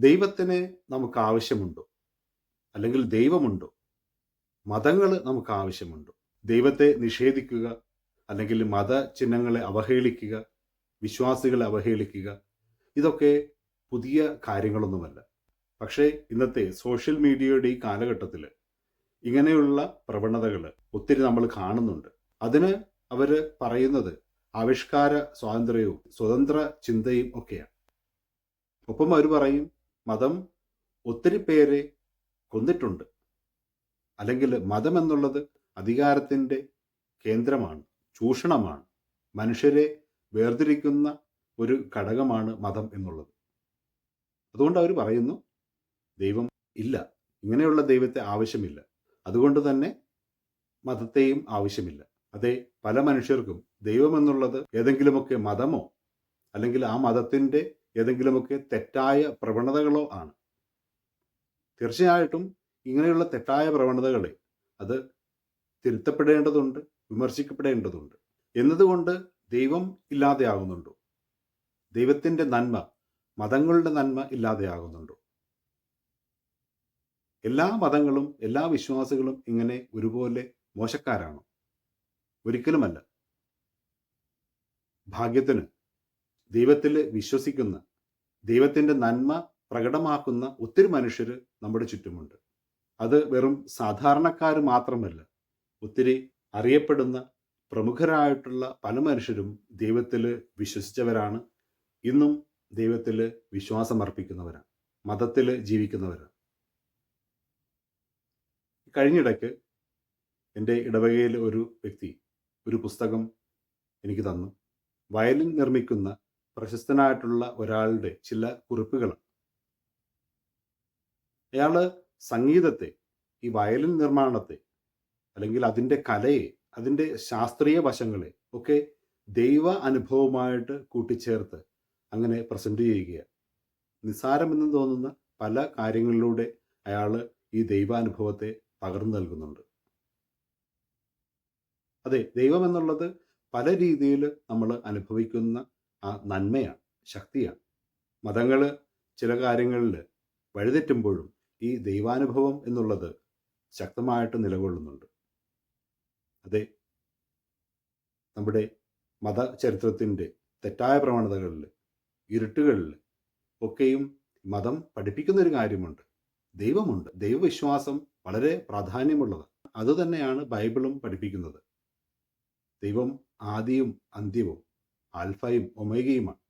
ദൈവത്തിന് നമുക്ക് ആവശ്യമുണ്ടോ? അല്ലെങ്കിൽ ദൈവമുണ്ടോ? മതങ്ങൾ നമുക്ക് ആവശ്യമുണ്ടോ? ദൈവത്തെ നിഷേധിക്കുക, അല്ലെങ്കിൽ മതചിഹ്നങ്ങളെ അവഹേളിക്കുക, വിശ്വാസികളെ അവഹേളിക്കുക, ഇതൊക്കെ പുതിയ കാര്യങ്ങളൊന്നുമല്ല. പക്ഷേ ഇന്നത്തെ സോഷ്യൽ മീഡിയയുടെ ഈ കാലഘട്ടത്തിൽ ഇങ്ങനെയുള്ള പ്രവണതകൾ ഒത്തിരി നമ്മൾ കാണുന്നുണ്ട്. അതിന് അവർ പറയുന്നത് ആവിഷ്കാര സ്വാതന്ത്ര്യവും സ്വതന്ത്ര ചിന്തയും ഒക്കെയാണ്. ഒപ്പം അവർ പറയും മതം ഒത്തിരി പേരെ കൊന്നിട്ടുണ്ട്, അല്ലെങ്കിൽ മതം എന്നുള്ളത് അധികാരത്തിൻ്റെ കേന്ദ്രമാണ്, ചൂഷണമാണ്, മനുഷ്യരെ വേർതിരിക്കുന്ന ഒരു ഘടകമാണ് മതം എന്നുള്ളത്. അതുകൊണ്ട് അവർ പറയുന്നു ദൈവം ഇല്ല, ഇങ്ങനെയുള്ള ദൈവത്തെ ആവശ്യമില്ല, അതുകൊണ്ട് തന്നെ മതത്തെയും ആവശ്യമില്ല. അതെ, പല മനുഷ്യർക്കും ദൈവമെന്നുള്ളത് ഏതെങ്കിലുമൊക്കെ മതമോ അല്ലെങ്കിൽ ആ മതത്തിൻ്റെ ഏതെങ്കിലുമൊക്കെ തെറ്റായ പ്രവണതകളോ ആണ്. തീർച്ചയായിട്ടും ഇങ്ങനെയുള്ള തെറ്റായ പ്രവണതകളെ അത് തിരുത്തപ്പെടേണ്ടതുണ്ട്, വിമർശിക്കപ്പെടേണ്ടതുണ്ട്. എന്നതുകൊണ്ട് ദൈവം ഇല്ലാതെയാകുന്നുണ്ടോ? ദൈവത്തിൻ്റെ നന്മ, മതങ്ങളുടെ നന്മ ഇല്ലാതെയാകുന്നുണ്ടോ? എല്ലാ മതങ്ങളും എല്ലാ വിശ്വാസികളും ഇങ്ങനെ ഒരുപോലെ മോശക്കാരാണോ? ഒരിക്കലുമല്ല. ഭാഗ്യത്തിന് ദൈവത്തിൽ വിശ്വസിക്കുന്ന, ദൈവത്തിൻ്റെ നന്മ പ്രകടമാക്കുന്ന ഒത്തിരി മനുഷ്യർ നമ്മുടെ ചുറ്റുമുണ്ട്. അത് വെറും സാധാരണക്കാർ മാത്രമല്ല, ഒത്തിരി അറിയപ്പെടുന്ന പ്രമുഖരായിട്ടുള്ള പല മനുഷ്യരും ദൈവത്തിൽ വിശ്വസിച്ചവരാണ്, ഇന്നും ദൈവത്തിൽ വിശ്വാസമർപ്പിക്കുന്നവരാണ്, മതത്തിൽ ജീവിക്കുന്നവരാണ്. കഴിഞ്ഞിടയ്ക്ക് എൻ്റെ ഇടവകയിൽ ഒരു വ്യക്തി ഒരു പുസ്തകം എനിക്ക് തന്നു. വയലിൻ നിർമ്മിക്കുന്ന പ്രശസ്തനായിട്ടുള്ള ഒരാളുടെ ചില കുറിപ്പുകളാണ്. അയാൾ സംഗീതത്തെ, ഈ വയലിൻ നിർമ്മാണത്തെ, അല്ലെങ്കിൽ അതിൻ്റെ കലയെ, അതിൻ്റെ ശാസ്ത്രീയ വശങ്ങളെ ഒക്കെ ദൈവ അനുഭവമായിട്ട് കൂട്ടിച്ചേർത്ത് അങ്ങനെ പ്രസൻറ്റ് ചെയ്യുകയാണ്. നിസ്സാരമെന്ന് തോന്നുന്ന പല കാര്യങ്ങളിലൂടെ അയാൾ ഈ ദൈവാനുഭവത്തെ പകർന്നു നൽകുന്നുണ്ട്. അതെ, ദൈവം എന്നുള്ളത് പല രീതിയിൽ നമ്മൾ അനുഭവിക്കുന്ന ആ നന്മയാണ്, ശക്തിയാണ്. മതങ്ങൾ ചില കാര്യങ്ങളിൽ വഴിതെറ്റുമ്പോഴും ഈ ദൈവാനുഭവം എന്നുള്ളത് ശക്തമായിട്ട് നിലകൊള്ളുന്നുണ്ട്. അതെ, നമ്മുടെ മതചരിത്രത്തിൻ്റെ തെറ്റായ പ്രവണതകളിൽ, ഇരുട്ടുകളിൽ ഒക്കെയും മതം പഠിപ്പിക്കുന്നൊരു കാര്യമുണ്ട്, ദൈവമുണ്ട്. ദൈവവിശ്വാസം വളരെ പ്രാധാന്യമുള്ളതാണ്. അതുതന്നെയാണ് ബൈബിളും പഠിപ്പിക്കുന്നത്. ദൈവം ആദിയും അന്ത്യവും, ആൽഫയും ഒമേഗയുമാണ്.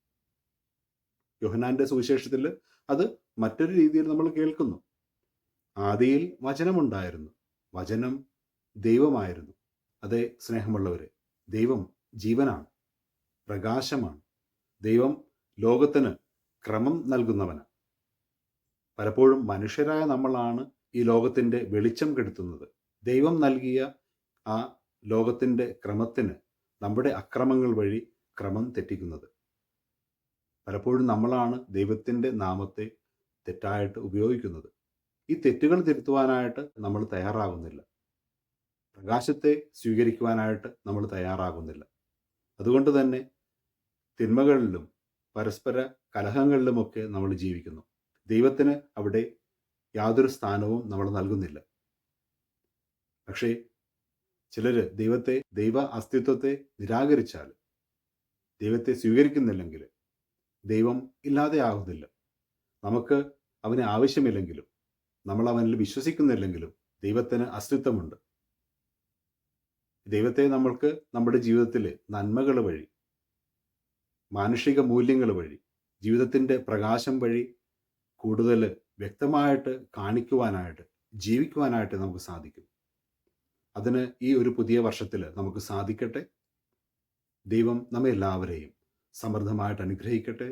യോഹന്നാന്റെ സുവിശേഷത്തിൽ അത് മറ്റൊരു രീതിയിൽ നമ്മൾ കേൾക്കുന്നു. ആദിയിൽ വചനമുണ്ടായിരുന്നു, വചനം ദൈവമായിരുന്നു. അതേ സ്നേഹമുള്ളവരെ, ദൈവം ജീവനാണ്, പ്രകാശമാണ്. ദൈവം ലോകത്തിന് ക്രമം നൽകുന്നവനാണ്. പലപ്പോഴും മനുഷ്യരായ നമ്മളാണ് ഈ ലോകത്തിൻ്റെ വെളിച്ചം കെടുത്തുന്നത്. ദൈവം നൽകിയ ആ ലോകത്തിൻ്റെ ക്രമത്തിന് നമ്മുടെ അക്രമങ്ങൾ വഴി ക്രമം തെറ്റിക്കുന്നത്. പലപ്പോഴും നമ്മളാണ് ദൈവത്തിൻ്റെ നാമത്തെ തെറ്റായിട്ട് ഉപയോഗിക്കുന്നത്. ഈ തെറ്റുകൾ തിരുത്തുവാനായിട്ട് നമ്മൾ തയ്യാറാകുന്നില്ല. പ്രകാശത്തെ സ്വീകരിക്കുവാനായിട്ട് നമ്മൾ തയ്യാറാകുന്നില്ല. അതുകൊണ്ട് തന്നെ തിന്മകളിലും പരസ്പര കലഹങ്ങളിലുമൊക്കെ നമ്മൾ ജീവിക്കുന്നു. ദൈവത്തിന് അവിടെ യാതൊരു സ്ഥാനവും നമ്മൾ നൽകുന്നില്ല. പക്ഷേ ചിലർ ദൈവ അസ്തിത്വത്തെ നിരാകരിച്ചാൽ, ദൈവത്തെ സ്വീകരിക്കുന്നില്ലെങ്കിൽ ദൈവം ഇല്ലാതെയാകുന്നില്ല. നമുക്ക് അവനെ ആവശ്യമില്ലെങ്കിലും, നമ്മൾ അവനിൽ വിശ്വസിക്കുന്നില്ലെങ്കിലും ദൈവത്തിന് അസ്തിത്വമുണ്ട്. ദൈവത്തെ നമ്മൾക്ക് നമ്മുടെ ജീവിതത്തിലെ നന്മകൾ വഴി, മാനുഷിക മൂല്യങ്ങൾ വഴി, ജീവിതത്തിൻ്റെ പ്രകാശം വഴി കൂടുതൽ വ്യക്തമായിട്ട് കാണിക്കുവാനായിട്ട്, ജീവിക്കുവാനായിട്ട് നമുക്ക് സാധിക്കും. അതിന് ഈ ഒരു പുതിയ വർഷത്തിൽ നമുക്ക് സാധിക്കട്ടെ. ദൈവം നമ്മെ എല്ലാവരെയും സമൃദ്ധമായിട്ട് അനുഗ്രഹിക്കട്ടെ.